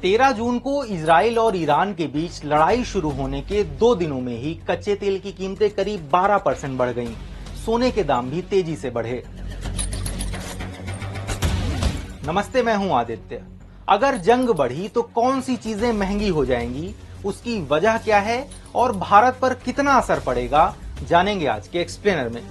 13 जून को इजराइल और ईरान के बीच लड़ाई शुरू होने के 2 दिनों में ही कच्चे तेल की कीमतें करीब 12% बढ़ गईं। सोने के दाम भी तेजी से बढ़े। नमस्ते, मैं हूं आदित्य। अगर जंग बढ़ी तो कौन सी चीजें महंगी हो जाएंगी, उसकी वजह क्या है और भारत पर कितना असर पड़ेगा, जानेंगे आज के एक्सप्लेनर में।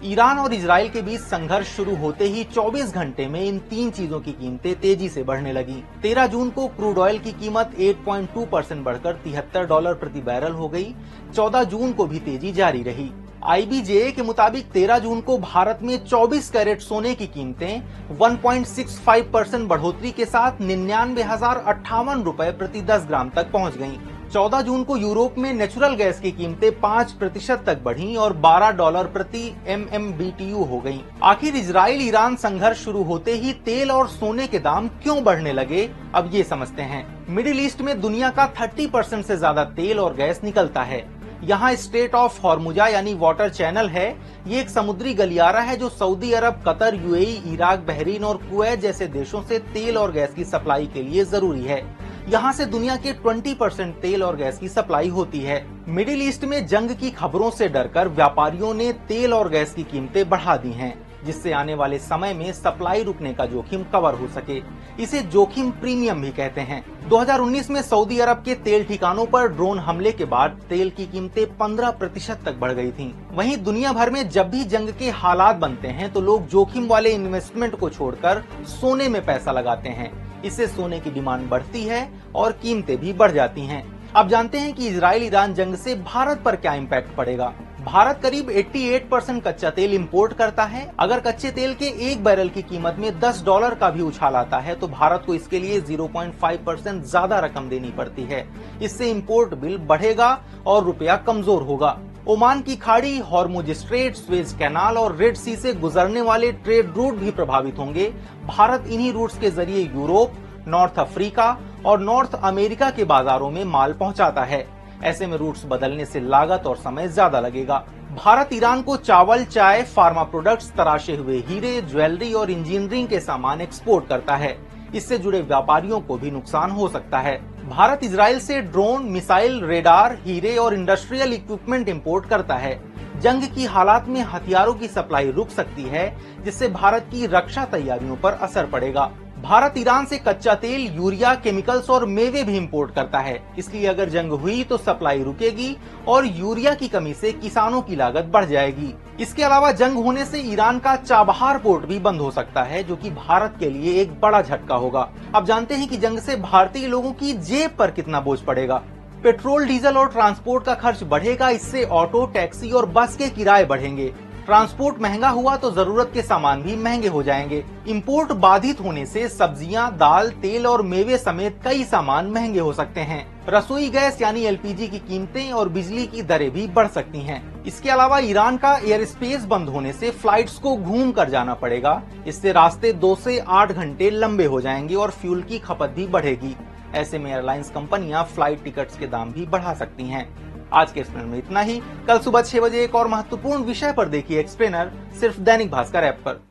ईरान और इजराइल के बीच संघर्ष शुरू होते ही 24 घंटे में इन तीन चीजों की कीमतें तेजी से बढ़ने लगी। 13 जून को क्रूड ऑयल की कीमत 8.2% बढ़कर $73 प्रति बैरल हो गई। 14 जून को भी तेजी जारी रही। IBJ के मुताबिक 13 जून को भारत में 24 कैरेट सोने की कीमतें 1.65% बढ़ोतरी के साथ 99,058 रुपए प्रति 10 ग्राम तक पहुंच गईं। 14 जून को यूरोप में नेचुरल गैस की कीमतें 5% तक बढ़ीं और $12 प्रति MMBTU हो गईं। आखिर इजराइल ईरान संघर्ष शुरू होते ही तेल और सोने के दाम क्यों बढ़ने लगे, अब ये समझते हैं। मिडिल ईस्ट में दुनिया का 30% से ज्यादा तेल और गैस निकलता है। यहाँ स्ट्रेट ऑफ हॉर्मुजा यानी वाटर चैनल है। ये एक समुद्री गलियारा है जो सऊदी अरब, कतर, UAE, इराक, बहरीन और कुवैत जैसे देशों से तेल और गैस की सप्लाई के लिए जरूरी है। यहाँ से दुनिया के 20% तेल और गैस की सप्लाई होती है। मिडिल ईस्ट में जंग की खबरों से डरकर व्यापारियों ने तेल और गैस की कीमतें बढ़ा दी हैं, जिससे आने वाले समय में सप्लाई रुकने का जोखिम कवर हो सके। इसे जोखिम प्रीमियम भी कहते हैं। 2019 में सऊदी अरब के तेल ठिकानों पर ड्रोन हमले के बाद तेल की कीमतें 15% तक बढ़ गई थीं। वहीं दुनिया भर में जब भी जंग के हालात बनते हैं तो लोग जोखिम वाले इन्वेस्टमेंट को छोड़कर सोने में पैसा लगाते हैं। इससे सोने की डिमांड बढ़ती है और कीमतें भी बढ़ जाती हैं। अब जानते हैं कि इजराइल ईरान जंग से भारत पर क्या इम्पैक्ट पड़ेगा। भारत करीब 88% कच्चा तेल इंपोर्ट करता है। अगर कच्चे तेल के एक बैरल की कीमत में $10 का भी उछाल आता है तो भारत को इसके लिए 0.5% ज्यादा रकम देनी पड़ती है। इससे इंपोर्ट बिल बढ़ेगा और रुपया कमजोर होगा। ओमान की खाड़ी, हॉर्मुज स्ट्रेट, स्वेज कैनाल और रेड सी से गुजरने वाले ट्रेड रूट भी प्रभावित होंगे। भारत इन्हीं रूट्स के जरिए यूरोप, नॉर्थ अफ्रीका और नॉर्थ अमेरिका के बाजारों में माल पहुंचाता है। ऐसे में रूट्स बदलने से लागत और समय ज्यादा लगेगा। भारत ईरान को चावल, चाय, फार्मा प्रोडक्ट्स, तराशे हुए हीरे, ज्वेलरी और इंजीनियरिंग के सामान एक्सपोर्ट करता है। इससे जुड़े व्यापारियों को भी नुकसान हो सकता है। भारत इजराइल से ड्रोन, मिसाइल, रेडार, हीरे और इंडस्ट्रियल इक्विपमेंट इंपोर्ट करता है। जंग की हालात में हथियारों की सप्लाई रुक सकती है, जिससे भारत की रक्षा तैयारियों पर असर पड़ेगा। भारत ईरान से कच्चा तेल, यूरिया, केमिकल्स और मेवे भी इंपोर्ट करता है। इसलिए अगर जंग हुई तो सप्लाई रुकेगी और यूरिया की कमी से किसानों की लागत बढ़ जाएगी। इसके अलावा जंग होने से ईरान का चाबहार पोर्ट भी बंद हो सकता है, जो कि भारत के लिए एक बड़ा झटका होगा। अब जानते हैं कि जंग से भारतीय लोगों की जेब पर कितना बोझ पड़ेगा। पेट्रोल, डीजल और ट्रांसपोर्ट का खर्च बढ़ेगा। इससे ऑटो, टैक्सी और बस के किराए बढ़ेंगे। ट्रांसपोर्ट महंगा हुआ तो जरूरत के सामान भी महंगे हो जाएंगे। इंपोर्ट बाधित होने से सब्जियां, दाल, तेल और मेवे समेत कई सामान महंगे हो सकते हैं। रसोई गैस यानी LPG की कीमतें और बिजली की दरें भी बढ़ सकती हैं। इसके अलावा ईरान का एयर स्पेस बंद होने से फ्लाइट्स को घूम कर जाना पड़ेगा। इससे रास्ते 2 से 8 घंटे लंबे हो जाएंगे और फ्यूल की खपत भी बढ़ेगी। ऐसे में एयरलाइंस कंपनियां फ्लाइट टिकट्स के दाम भी बढ़ा सकती हैं। आज के एक्सप्लेनर में इतना ही। कल सुबह 6 बजे एक और महत्वपूर्ण विषय पर देखिए एक्सप्लेनर, सिर्फ दैनिक भास्कर ऐप पर।